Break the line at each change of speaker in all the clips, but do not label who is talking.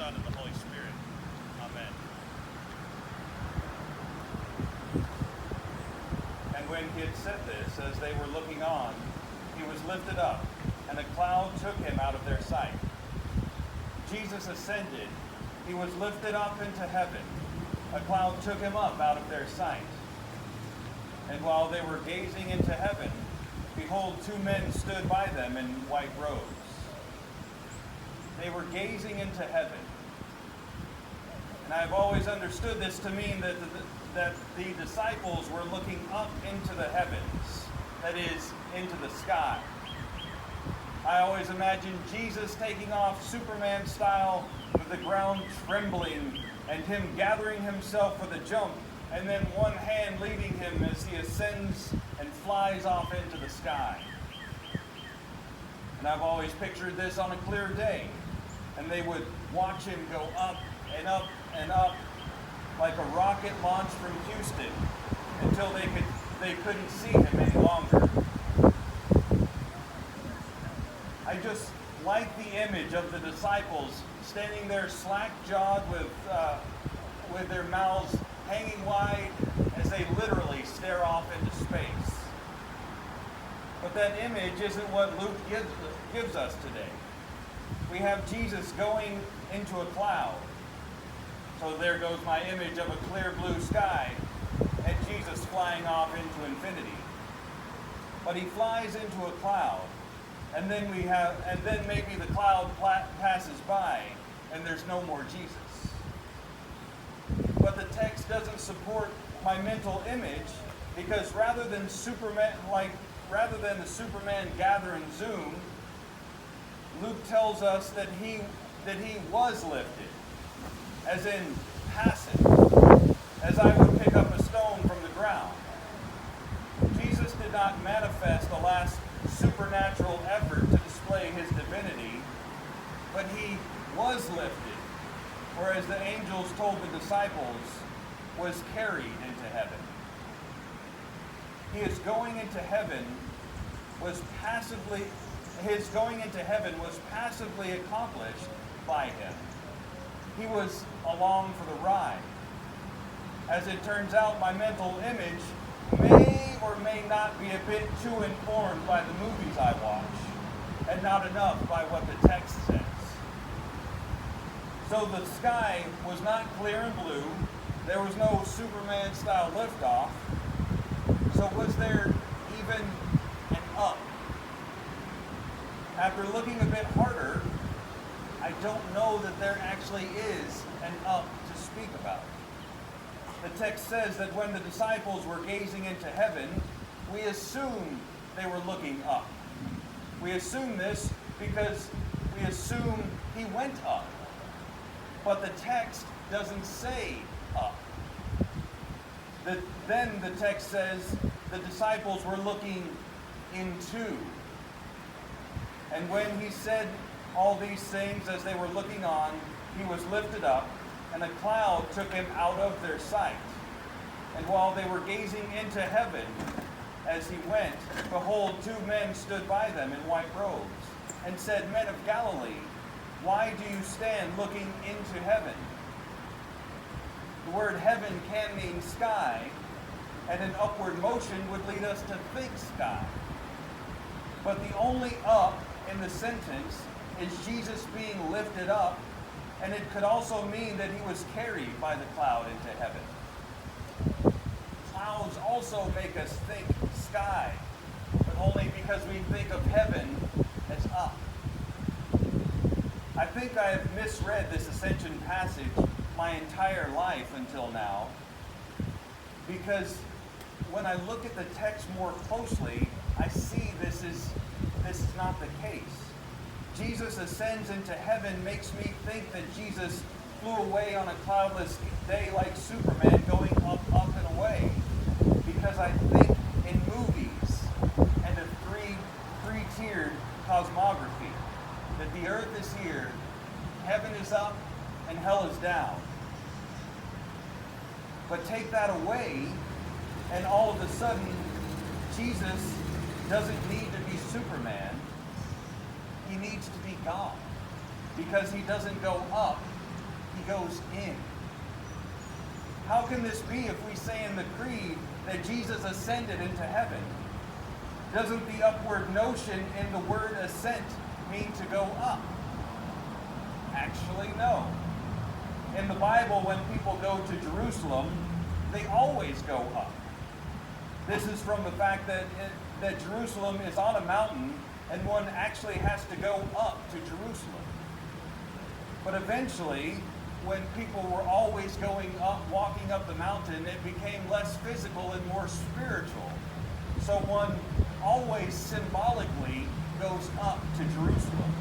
Son, and the Holy Spirit. Amen. And when he had said this, as they were looking on, he was lifted up, and a cloud took him out of their sight. Jesus ascended. He was lifted up into heaven. A cloud took him up out of their sight. And while they were gazing into heaven, behold, two men stood by them in white robes. They were gazing into heaven. And I've always understood this to mean that the disciples were looking up into the heavens, that is, into the sky. I always imagined Jesus taking off Superman style with the ground trembling and him gathering himself with a jump, and then one hand leading him as he ascends and flies off into the sky. And I've always pictured this on a clear day, and they would watch him go up and up and up like a rocket launched from Houston until they couldn't see him any longer. I just like the image of the disciples standing there slack-jawed with their mouths hanging wide as they literally stare off into space. But that image isn't what Luke gives us today. We have Jesus going into a cloud. So there goes my image of a clear blue sky and Jesus flying off into infinity. But he flies into a cloud, and then maybe the cloud passes by and there's no more Jesus. But the text doesn't support my mental image, because rather than the Superman gather and zoom, Luke tells us that he was lifted, as in passive, as I would pick up a stone from the ground. Jesus did not manifest a last supernatural effort to display his divinity, but he was lifted, or as the angels told the disciples, was carried into heaven. His going into heaven was passively accomplished by him. He was along for the ride. As it turns out, my mental image may or may not be a bit too informed by the movies I watch, and not enough by what the text says. So the sky was not clear and blue. There was no Superman-style liftoff. So was there even an up? After looking a bit harder, I don't know that there actually is an up to speak about. The text says that when the disciples were gazing into heaven, we assume they were looking up. We assume this because we assume he went up. But the text doesn't say up. Then the text says the disciples were looking into. And when he said all these things as they were looking on, he was lifted up, and a cloud took him out of their sight. And while they were gazing into heaven as he went, behold, two men stood by them in white robes, and said, Men of Galilee, why do you stand looking into heaven? The word heaven can mean sky, and an upward motion would lead us to think sky. But the only up in the sentence is Jesus being lifted up, and it could also mean that he was carried by the cloud into heaven. Clouds also make us think sky, but only because we think of heaven as up. I think I have misread this ascension passage my entire life until now, because when I look at the text more closely, I see this is not the case. Jesus ascends into heaven makes me think that Jesus flew away on a cloudless day like Superman, going up, up, and away. Because I think in movies and a three-tiered cosmography, that the earth is here, heaven is up, and hell is down. But take that away, and all of a sudden, Jesus doesn't need to be Superman. He needs to be God. Because he doesn't go up, he goes in. How can this be if we say in the creed that Jesus ascended into heaven? Doesn't the upward notion in the word ascent mean to go up? Actually, no. In the Bible, when people go to Jerusalem, they always go up. This is from the fact that Jerusalem is on a mountain and one actually has to go up to Jerusalem. But eventually, when people were always going up, walking up the mountain, it became less physical and more spiritual. So one always symbolically goes up to Jerusalem.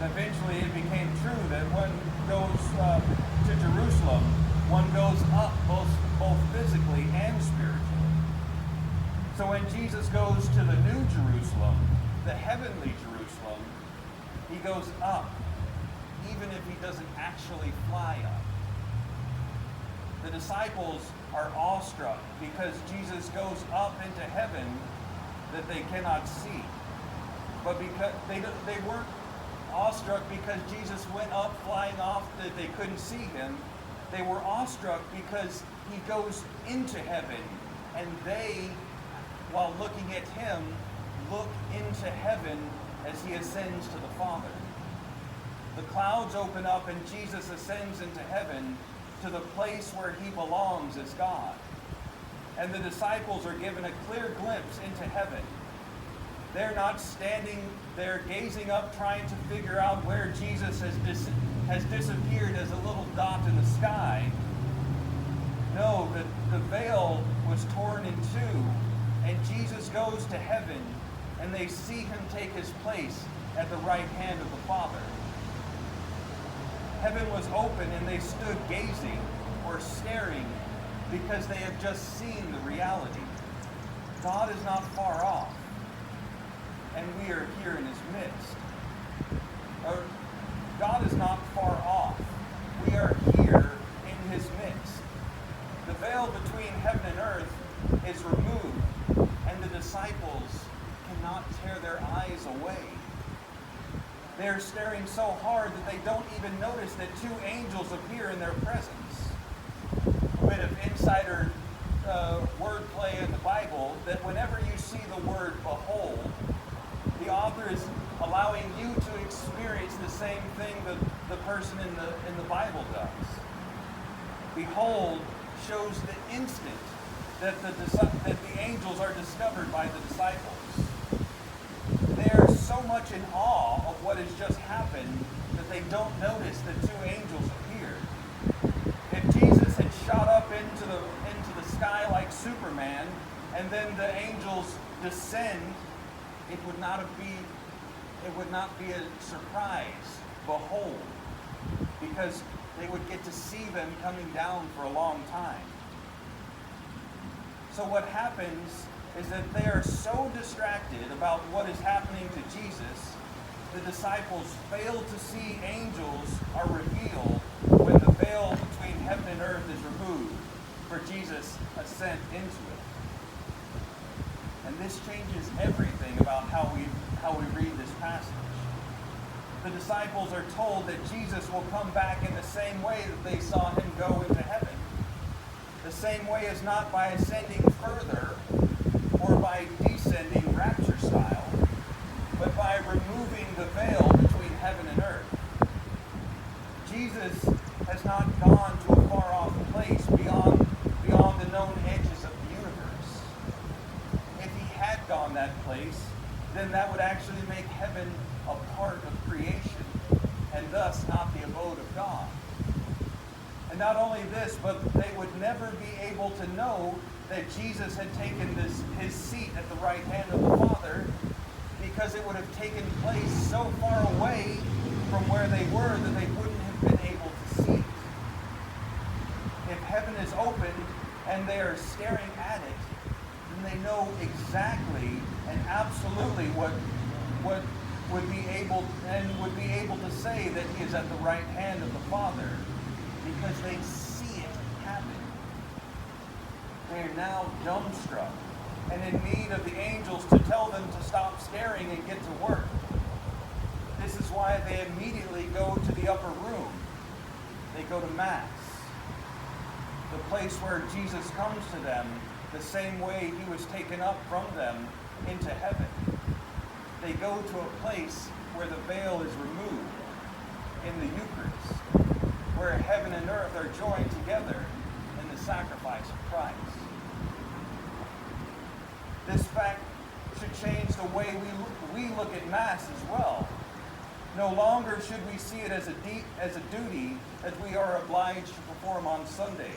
And eventually it became true that one goes to Jerusalem, one goes up both physically and spiritually. So when Jesus goes to the new Jerusalem, the heavenly Jerusalem, he goes up, even if he doesn't actually fly up. The disciples are awestruck because Jesus goes up into heaven that they cannot see. But because they weren't awestruck because Jesus went up flying off that they couldn't see him. They were awestruck because he goes into heaven, and they, while looking at him, look into heaven as he ascends to the Father. The clouds open up and Jesus ascends into heaven to the place where he belongs as God. And the disciples are given a clear glimpse into heaven. They're not standing there gazing up trying to figure out where Jesus has disappeared as a little dot in the sky. No, the veil was torn in two, and Jesus goes to heaven, and they see him take his place at the right hand of the Father. Heaven was open, and they stood gazing or staring because they have just seen the reality. God is not far off, and we are here in his midst. God is not far off. We are here in his midst. The veil between heaven and earth is removed, and the disciples cannot tear their eyes away. They're staring so hard that they don't even notice that two angels appear in their presence. A bit of insider wordplay in the Bible, that whenever you see the word behold, the author is allowing you to experience the same thing that the person in the Bible does. Behold shows the instant that the angels are discovered by the disciples. They are so much in awe of what has just happened that they don't notice that two angels appeared. If Jesus had shot up into the sky like Superman, and then the angels descend, it would not be a surprise. Behold, because they would get to see them coming down for a long time. So what happens is that they are so distracted about what is happening to Jesus, the disciples fail to see angels are revealed when the veil between heaven and earth is removed for Jesus' ascent into it. And this changes everything about how we read this passage. The disciples are told that Jesus will come back in the same way that they saw him go into heaven. The same way is not by ascending further or by descending rapture style, but by removing the veil between heaven and earth. Jesus has not gone to a far-off place beyond the known edges of the universe. If he had gone that place, then that would actually make heaven a part of creation, and thus not the abode of God. And not only this, but they would never be able to know that Jesus had taken his seat at the right hand of the Father, because it would have taken place so far away from where they were that they wouldn't have been able to see it. If heaven is open and they are staring at it, then they know exactly and absolutely what would be able to say that he is at the right hand of the Father, because they see it happen. They are now dumbstruck and in need of the angels to tell them to stop staring and get to work. This is why they immediately go to the upper room They go to Mass, the place where Jesus comes to them the same way he was taken up from them into heaven. They go to a place where the veil is removed in the Eucharist, where heaven and earth are joined together in the sacrifice of Christ. This fact should change the way we look at Mass as well. No longer should we see it as a duty that we are obliged to perform on Sundays,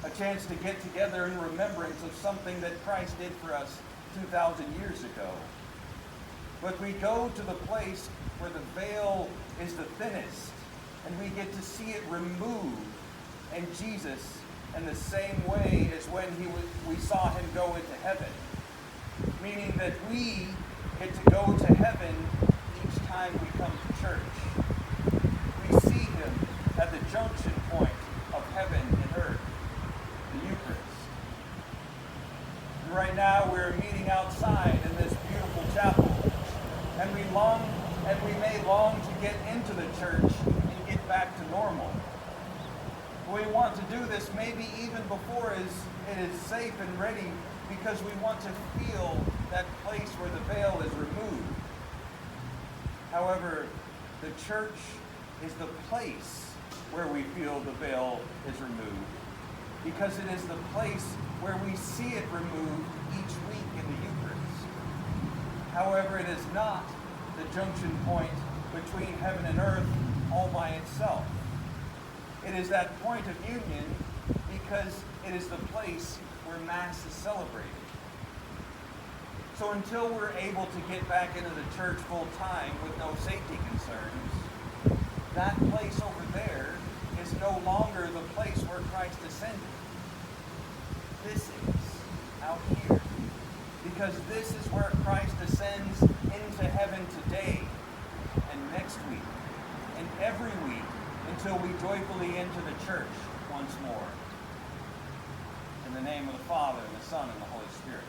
a chance to get together in remembrance of something that Christ did for us 2,000 years ago. But we go to the place where the veil is the thinnest, and we get to see it removed in Jesus in the same way as when we saw him go into heaven. Meaning that we get to go to heaven each time we come to church. We see him at the junction point of heaven and earth, the Eucharist. And right now we're meeting outside in this beautiful chapel, and we may long to get into the church and get back to normal. We want to do this maybe even before it is safe and ready, because we want to feel that place where the veil is removed. However, the church is the place where we feel the veil is removed, because it is the place where we see it removed each week in the Eucharist. However, it is not the junction point between heaven and earth all by itself. It is that point of union because it is the place where Mass is celebrated. So until we're able to get back into the church full time with no safety concerns, that place over there is no longer the place where Christ ascended. This is out here. Because this is where Christ ascends into heaven today and next week and every week until we joyfully enter the church once more. In the name of the Father, and the Son, and the Holy Spirit.